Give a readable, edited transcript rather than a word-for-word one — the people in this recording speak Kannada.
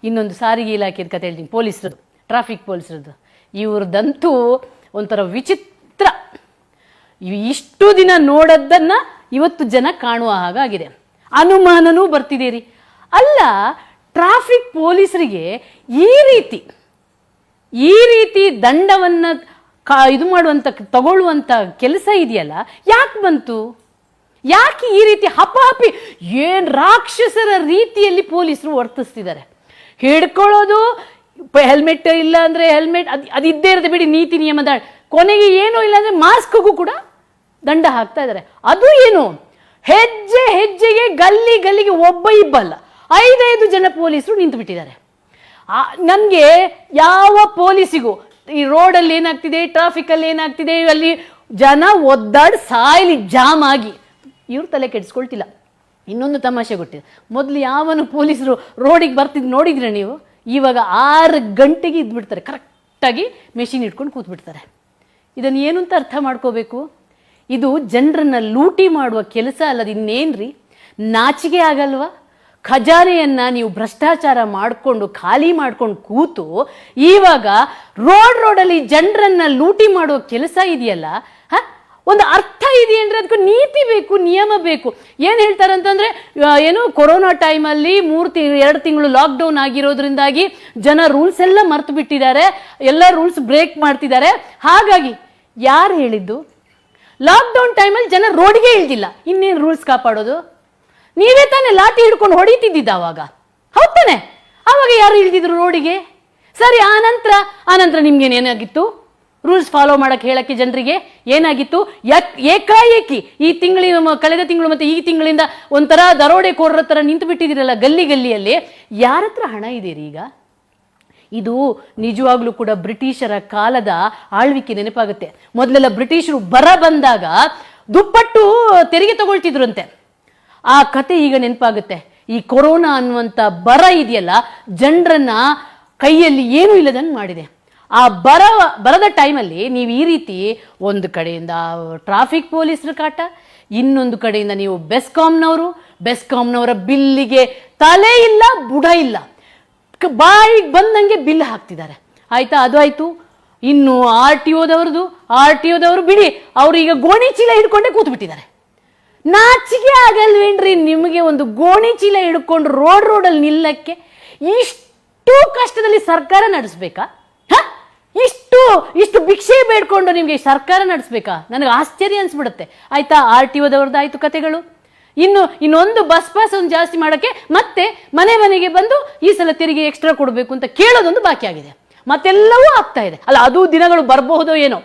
ಇನ್ನೊಂದು ಸಾರಿಗೆ ಇಲಾಖೆದ ಕತೆ ಹೇಳ್ತೀನಿ, ಪೊಲೀಸರದ್ದು, ಟ್ರಾಫಿಕ್ ಪೊಲೀಸರದ್ದು. ಇವ್ರದ್ದಂತೂ ಒಂಥರ ವಿಚಿತ್ರ. ಇಷ್ಟು ದಿನ ನೋಡದ್ದನ್ನು ಇವತ್ತು ಜನ ಕಾಣುವ ಹಾಗಾಗಿದೆ. ಅನುಮಾನನೂ ಬರ್ತಿದೆ ರೀ. ಅಲ್ಲ, ಟ್ರಾಫಿಕ್ ಪೊಲೀಸರಿಗೆ ಈ ರೀತಿ ದಂಡವನ್ನು ಇದು ಮಾಡುವಂಥ ತಗೊಳ್ಳುವಂಥ ಕೆಲಸ ಇದೆಯಲ್ಲ, ಯಾಕೆ ಬಂತು? ಯಾಕೆ ಈ ರೀತಿ ಹಪಾಪಿ ಏನು ರಾಕ್ಷಸರ ರೀತಿಯಲ್ಲಿ ಪೊಲೀಸರು ವರ್ತಿಸ್ತಿದ್ದಾರೆ? ಹಿಡ್ಕೊಳ್ಳೋದು, ಹೆಲ್ಮೆಟ್ ಇಲ್ಲ ಅಂದರೆ ಹೆಲ್ಮೆಟ್ ಅದಿದ್ದೇ ಇರುತ್ತೆ ಬಿಡಿ, ನೀತಿ ನಿಯಮದ ಕೊನೆಗೆ ಏನೂ ಇಲ್ಲ ಅಂದರೆ ಮಾಸ್ಕ್ಗೂ ಕೂಡ ದಂಡ ಹಾಕ್ತಾ ಇದ್ದಾರೆ. ಅದು ಏನು, ಹೆಜ್ಜೆಗೆ ಗಲ್ಲಿಗೆ ಒಬ್ಬ ಇಬ್ಬಲ್ಲ 5 ಜನ ಪೊಲೀಸರು ನಿಂತು ಬಿಟ್ಟಿದ್ದಾರೆ. ನನಗೆ ಯಾವ ಪೊಲೀಸಿಗೂ ಈ ರೋಡಲ್ಲಿ ಏನಾಗ್ತಿದೆ, ಟ್ರಾಫಿಕಲ್ಲಿ ಏನಾಗ್ತಿದೆ, ಅಲ್ಲಿ ಜನ ಒದ್ದಾಡಿ ಸಾಯಲಿ ಜಾಮ್ ಆಗಿ, ಇವ್ರು ತಲೆ ಕೆಡಿಸ್ಕೊಳ್ತಿಲ್ಲ. ಇನ್ನೊಂದು ತಮಾಷೆ ಗೊತ್ತಿದೆ, ಮೊದಲು ಯಾವನು ಪೊಲೀಸರು ರೋಡಿಗೆ ಬರ್ತಿದ್ದು ನೋಡಿದ್ರೆ ನೀವು, ಇವಾಗ 6 ಗಂಟೆಗೆ ಇದ್ಬಿಡ್ತಾರೆ, ಕರೆಕ್ಟಾಗಿ ಮೆಷಿನ್ ಇಟ್ಕೊಂಡು ಕೂತ್ಬಿಡ್ತಾರೆ. ಇದನ್ನು ಏನು ಅಂತ ಅರ್ಥ ಮಾಡ್ಕೋಬೇಕು? ಇದು ಜನರನ್ನು ಲೂಟಿ ಮಾಡುವ ಕೆಲಸ ಅಲ್ಲದ ಇನ್ನೇನ್ರಿ? ನಾಚಿಕೆ ಆಗಲ್ವಾ? ಖಜಾನೆಯನ್ನು ನೀವು ಭ್ರಷ್ಟಾಚಾರ ಮಾಡಿಕೊಂಡು ಖಾಲಿ ಮಾಡ್ಕೊಂಡು ಕೂತು ಇವಾಗ ರೋಡಲ್ಲಿ ಜನರನ್ನು ಲೂಟಿ ಮಾಡುವ ಕೆಲಸ ಇದೆಯಲ್ಲ, ಒಂದು ಅರ್ಥ ಇದೆ ಅಂದರೆ ಅದಕ್ಕೆ ನೀತಿ ಬೇಕು, ನಿಯಮ ಬೇಕು. ಏನು ಹೇಳ್ತಾರೆ ಅಂತಂದರೆ, ಏನು ಕೊರೋನಾ ಟೈಮಲ್ಲಿ 2 ತಿಂಗಳು ಲಾಕ್ಡೌನ್ ಆಗಿರೋದ್ರಿಂದಾಗಿ ಜನ ರೂಲ್ಸ್ ಎಲ್ಲ ಮರ್ತು ಬಿಟ್ಟಿದ್ದಾರೆ, ಎಲ್ಲ ರೂಲ್ಸ್ ಬ್ರೇಕ್ ಮಾಡ್ತಿದ್ದಾರೆ. ಹಾಗಾಗಿ ಯಾರು ಹೇಳಿದ್ದು? ಲಾಕ್ಡೌನ್ ಟೈಮಲ್ಲಿ ಜನ ರೋಡಿಗೆ ಇಳ್ದಿಲ್ಲ, ಇನ್ನೇನು ರೂಲ್ಸ್ ಕಾಪಾಡೋದು? ನೀವೇ ತಾನೇ ಲಾಠಿ ಹಿಡ್ಕೊಂಡು ಹೊಡಿತಿದ್ದಿದ್ದ ಅವಾಗ, ಹೌದು ತಾನೆ? ಆವಾಗ ಯಾರು ಇಳ್ದಿದ್ರು ರೋಡಿಗೆ? ಸರಿ, ಆನಂತರ ನಿಮ್ಗೇನೇನಾಗಿತ್ತು? ರೂಲ್ಸ್ ಫಾಲೋ ಮಾಡಕ್ಕೆ ಹೇಳಕ್ಕೆ ಜನರಿಗೆ ಏನಾಗಿತ್ತು? ಏಕಾಏಕಿ ಕಳೆದ ತಿಂಗಳು ಮತ್ತು ಈ ತಿಂಗಳಿಂದ ಒಂಥರ ದರೋಡೆಕೋರರ ಥರ ನಿಂತು ಬಿಟ್ಟಿದ್ದೀರಲ್ಲ ಗಲ್ಲಿಯಲ್ಲಿ. ಯಾರ ಹತ್ರ ಹಣ ಇದೆ ರೀ ಈಗ? ಇದು ನಿಜವಾಗ್ಲೂ ಕೂಡ ಬ್ರಿಟಿಷರ ಕಾಲದ ಆಳ್ವಿಕೆ ನೆನಪಾಗುತ್ತೆ. ಮೊದಲೆಲ್ಲ ಬ್ರಿಟಿಷರು ಬಂದಾಗ ದುಪ್ಪಟ್ಟು ತೆರಿಗೆ ತಗೊಳ್ತಿದ್ರಂತೆ. ಆ ಕತೆ ಈಗ ನೆನಪಾಗುತ್ತೆ. ಈ ಕೊರೋನಾ ಅನ್ನುವಂಥ ಬರ ಇದೆಯಲ್ಲ, ಜನರನ್ನ ಕೈಯಲ್ಲಿ ಏನೂ ಇಲ್ಲದಂಗೆ ಮಾಡಿದೆ. ಆ ಬರದ ಟೈಮಲ್ಲಿ ನೀವು ಈ ರೀತಿ ಒಂದು ಕಡೆಯಿಂದ ಟ್ರಾಫಿಕ್ ಪೊಲೀಸರ ಕಾಟ, ಇನ್ನೊಂದು ಕಡೆಯಿಂದ ನೀವು ಬೆಸ್ಕಾಂನವರ ಬಿಲ್ಲಿಗೆ ತಲೆ ಇಲ್ಲ ಬುಡ ಇಲ್ಲ, ಬಾಯಿಗೆ ಬಂದಂಗೆ ಬಿಲ್ ಹಾಕ್ತಿದ್ದಾರೆ. ಆಯ್ತಾ? ಅದು ಆಯ್ತು. ಇನ್ನು ಆರ್ ಟಿ ಒದವರು ಬಿಡಿ, ಅವರು ಈಗ ಗೋಣಿ ಚೀಲ ಹಿಡ್ಕೊಂಡೇ ಕೂತು ಬಿಟ್ಟಿದ್ದಾರೆ. ನಾಚಿಕೆ ಆಗಲ್ವೇನ್ರಿ ನಿಮಗೆ? ಒಂದು ಗೋಣಿ ಚೀಲ ಹಿಡ್ಕೊಂಡು ರೋಡಲ್ಲಿ ನಿಲ್ಲಕ್ಕೆ ಇಷ್ಟು ಕಷ್ಟದಲ್ಲಿ ಸರ್ಕಾರ ನಡೆಸ್ಬೇಕಾ? ಇಷ್ಟು ಭಿಕ್ಷೆ ಬೇಡ್ಕೊಂಡು ನಿಮಗೆ ಸರ್ಕಾರ ನಡೆಸ್ಬೇಕಾ? ನನಗೆ ಆಶ್ಚರ್ಯ ಅನ್ಸ್ಬಿಡುತ್ತೆ. ಆಯ್ತಾ? ಆರ್ ಟಿ ಒದವ್ರದ್ದಾಯ್ತು ಕತೆಗಳು. ಇನ್ನೊಂದು ಬಸ್ ಪಾಸ್ ಒಂದು ಜಾಸ್ತಿ ಮಾಡೋಕ್ಕೆ ಮತ್ತೆ ಮನೆಗೆ ಬಂದು ಈ ಸಲ ತೆರಿಗೆ ಎಕ್ಸ್ಟ್ರಾ ಕೊಡಬೇಕು ಅಂತ ಕೇಳೋದೊಂದು ಬಾಕಿ ಆಗಿದೆ. ಮತ್ತೆಲ್ಲವೂ ಆಗ್ತಾ ಇದೆ ಅಲ್ಲ, ಅದು ದಿನಗಳು ಬರಬಹುದೋ ಏನೋ.